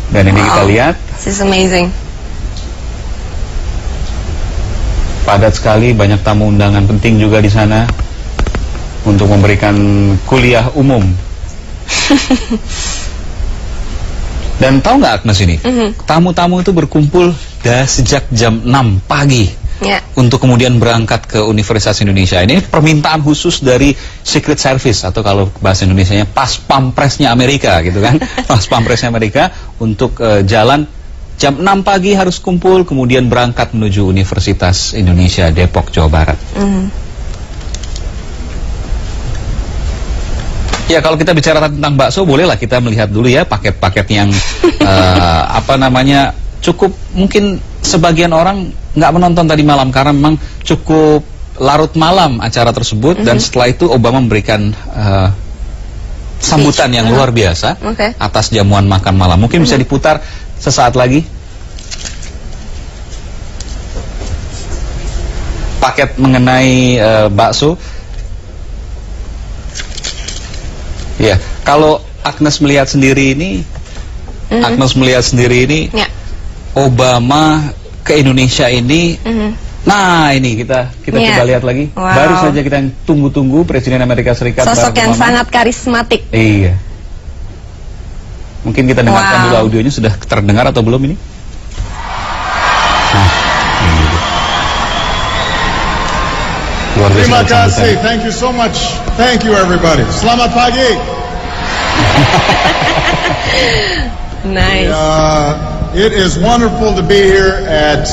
Dan ini kita lihat, This is amazing. padat sekali, banyak tamu undangan penting juga di sana untuk memberikan kuliah umum. Dan tahu nggak Agnes ini, tamu-tamu itu berkumpul sejak jam 6 pagi untuk kemudian berangkat ke Universitas Indonesia. Ini permintaan khusus dari Secret Service, atau kalau bahasa Indonesianya pas pampresnya Amerika gitu kan. Pas pampresnya Amerika untuk jalan jam 6 pagi harus kumpul, kemudian berangkat menuju Universitas Indonesia Depok, Jawa Barat. Ya, kalau kita bicara tentang bakso, bolehlah kita melihat dulu ya paket-paket yang apa namanya, cukup mungkin sebagian orang nggak menonton tadi malam karena memang cukup larut malam acara tersebut, dan setelah itu Obama memberikan sambutan yang luar biasa atas jamuan makan malam. Mungkin bisa diputar sesaat lagi. Paket mengenai bakso. Ya, kalau Agnes melihat sendiri ini, Obama ke Indonesia ini, nah ini kita coba lihat lagi. Baru saja kita yang tunggu-tunggu, Presiden Amerika Serikat. Sosok yang sangat karismatik. Iya. Mungkin kita dengarkan dulu audionya, sudah terdengar atau belum ini? Nah, ini. Luar biasa. Terima kasih, thank you so much. Thank you everybody. Selamat pagi. Nice. It is wonderful to be here at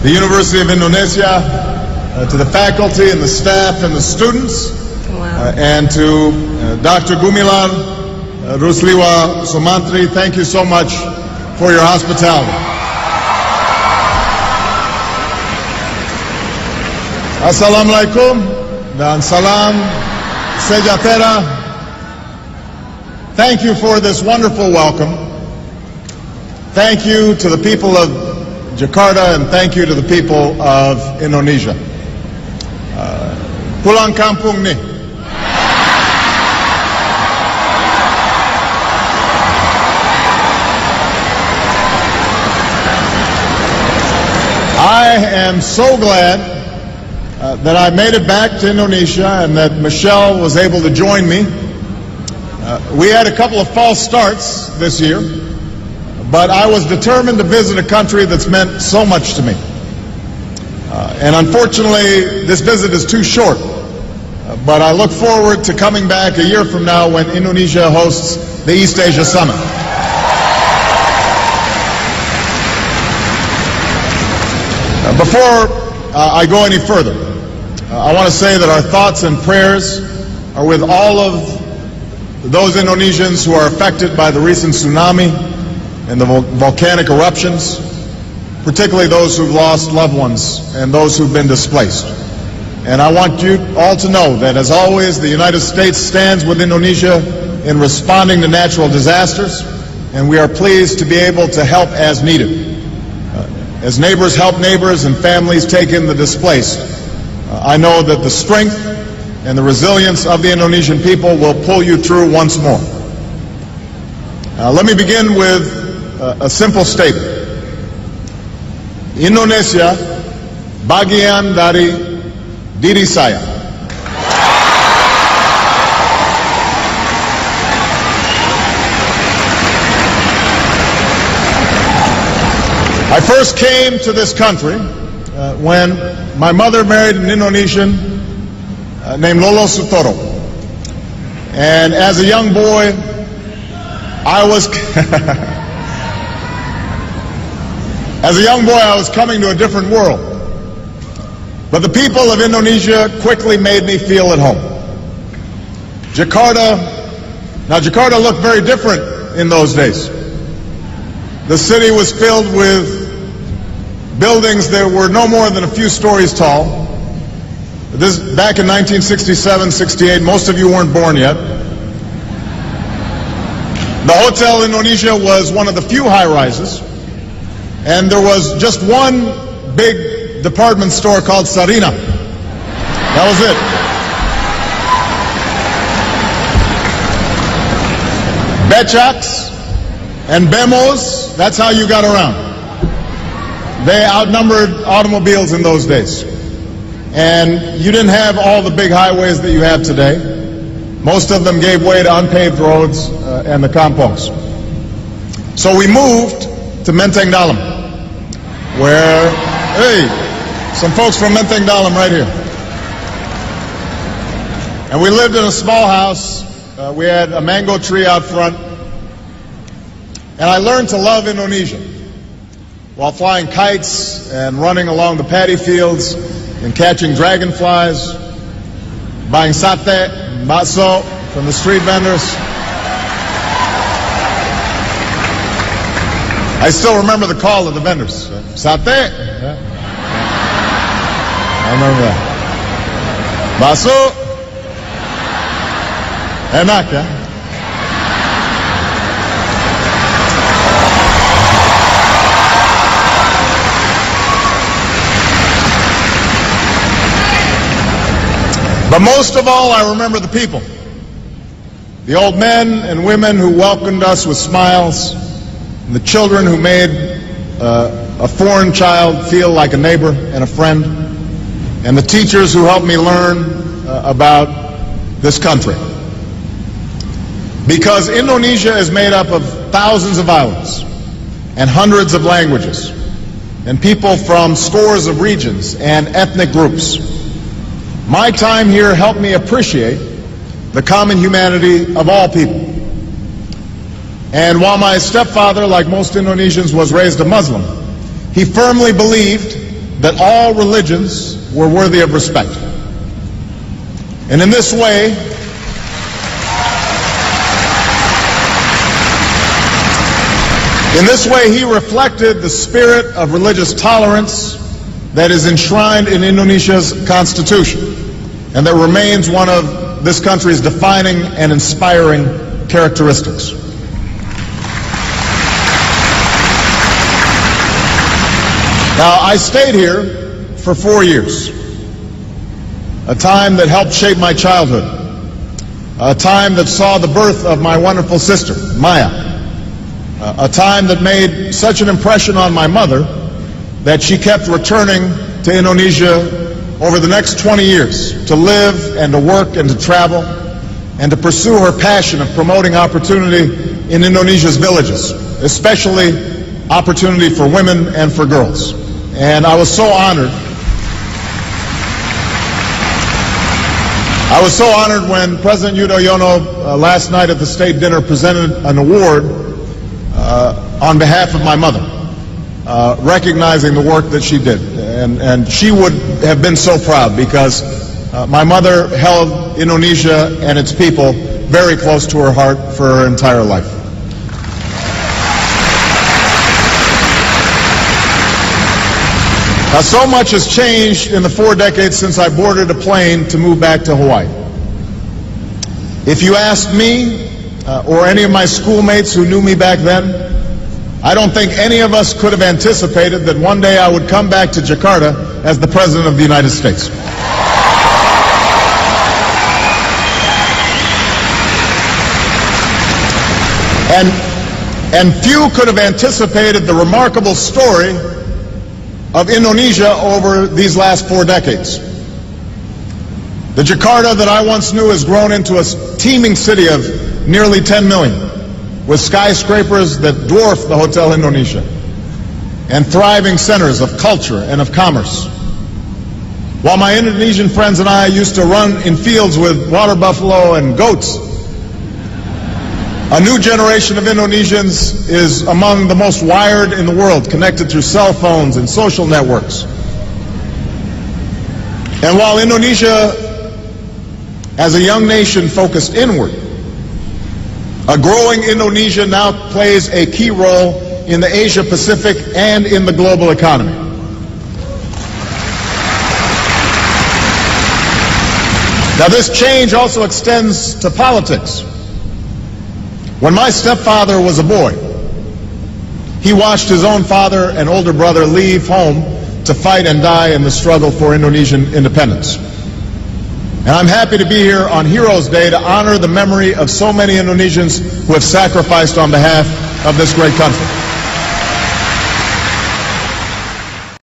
the University of Indonesia, to the faculty and the staff and the students, and to Dr. Gumilar Rusliwa Sumantri. Thank you so much for your hospitality. Assalamualaikum dan salam sejahtera. Thank you for this wonderful welcome. Thank you to the people of Jakarta, and thank you to the people of Indonesia. Pulang kampung nih. I am so glad that I made it back to Indonesia and that Michelle was able to join me. We had a couple of false starts this year, but I was determined to visit a country that's meant so much to me. And unfortunately, this visit is too short, but I look forward to coming back a year from now when Indonesia hosts the East Asia Summit. Before I go any further, I want to say that our thoughts and prayers are with all of those Indonesians who are affected by the recent tsunami and the volcanic eruptions, particularly those who've lost loved ones and those who've been displaced. And I want you all to know that, as always, the United States stands with Indonesia in responding to natural disasters, and we are pleased to be able to help as needed. As neighbors help neighbors and families take in the displaced, I know that the strength and the resilience of the Indonesian people will pull you through once more. Let me begin with a simple statement. Indonesia bagian dari diri saya. I first came to this country when my mother married an Indonesian named Lolo Sutoro. And as a young boy, I was coming to a different world. But the people of Indonesia quickly made me feel at home. Jakarta looked very different in those days. The city was filled with buildings that were no more than a few stories tall. This back in 1967, 68, most of you weren't born yet. The Hotel Indonesia was one of the few high-rises, and there was just one big department store called Sarina. That was it. Becaks and Bemos that's how you got around. They outnumbered automobiles in those days. And you didn't have all the big highways that you have today. Most of them gave way to unpaved roads and the kampungs. So we moved to Menteng Dalam, where, hey, some folks from Menteng Dalam right here. And we lived in a small house. We had a mango tree out front. And I learned to love Indonesia while flying kites and running along the paddy fields and catching dragonflies, buying satay, bakso from the street vendors. I still remember the call of the vendors. Satay. Yeah. I remember that. Bakso. Enak, yeah? But most of all, I remember the people. The old men and women who welcomed us with smiles, and the children who made a foreign child feel like a neighbor and a friend, and the teachers who helped me learn about this country. Because Indonesia is made up of thousands of islands and hundreds of languages and people from scores of regions and ethnic groups. My time here helped me appreciate the common humanity of all people. And while my stepfather, like most Indonesians, was raised a Muslim, he firmly believed that all religions were worthy of respect. And in this way, he reflected the spirit of religious tolerance that is enshrined in Indonesia's constitution and that remains one of this country's defining and inspiring characteristics. Now, I stayed here for 4 years, a time that helped shape my childhood, a time that saw the birth of my wonderful sister, Maya, a time that made such an impression on my mother that she kept returning to Indonesia over the next 20 years to live and to work and to travel and to pursue her passion of promoting opportunity in Indonesia's villages, especially opportunity for women and for girls. And I was so honored. I was so honored when President Yudhoyono last night at the state dinner presented an award on behalf of my mother, recognizing the work that she did. And she would have been so proud because my mother held Indonesia and its people very close to her heart for her entire life. Now, so much has changed in the 4 decades since I boarded a plane to move back to Hawaii. If you asked me or any of my schoolmates who knew me back then, I don't think any of us could have anticipated that one day I would come back to Jakarta as the President of the United States. And few could have anticipated the remarkable story of Indonesia over these last 4 decades. The Jakarta that I once knew has grown into a teeming city of nearly 10 million, with skyscrapers that dwarf the Hotel Indonesia, and thriving centers of culture and of commerce. While my Indonesian friends and I used to run in fields with water buffalo and goats, a new generation of Indonesians is among the most wired in the world, connected through cell phones and social networks. And while Indonesia, as a young nation, focused inward, a growing Indonesia now plays a key role in the Asia-Pacific and in the global economy. Now, this change also extends to politics. When my stepfather was a boy, he watched his own father and older brother leave home to fight and die in the struggle for Indonesian independence. And I'm happy to be here on Heroes Day to honor the memory of so many Indonesians who have sacrificed on behalf of this great country.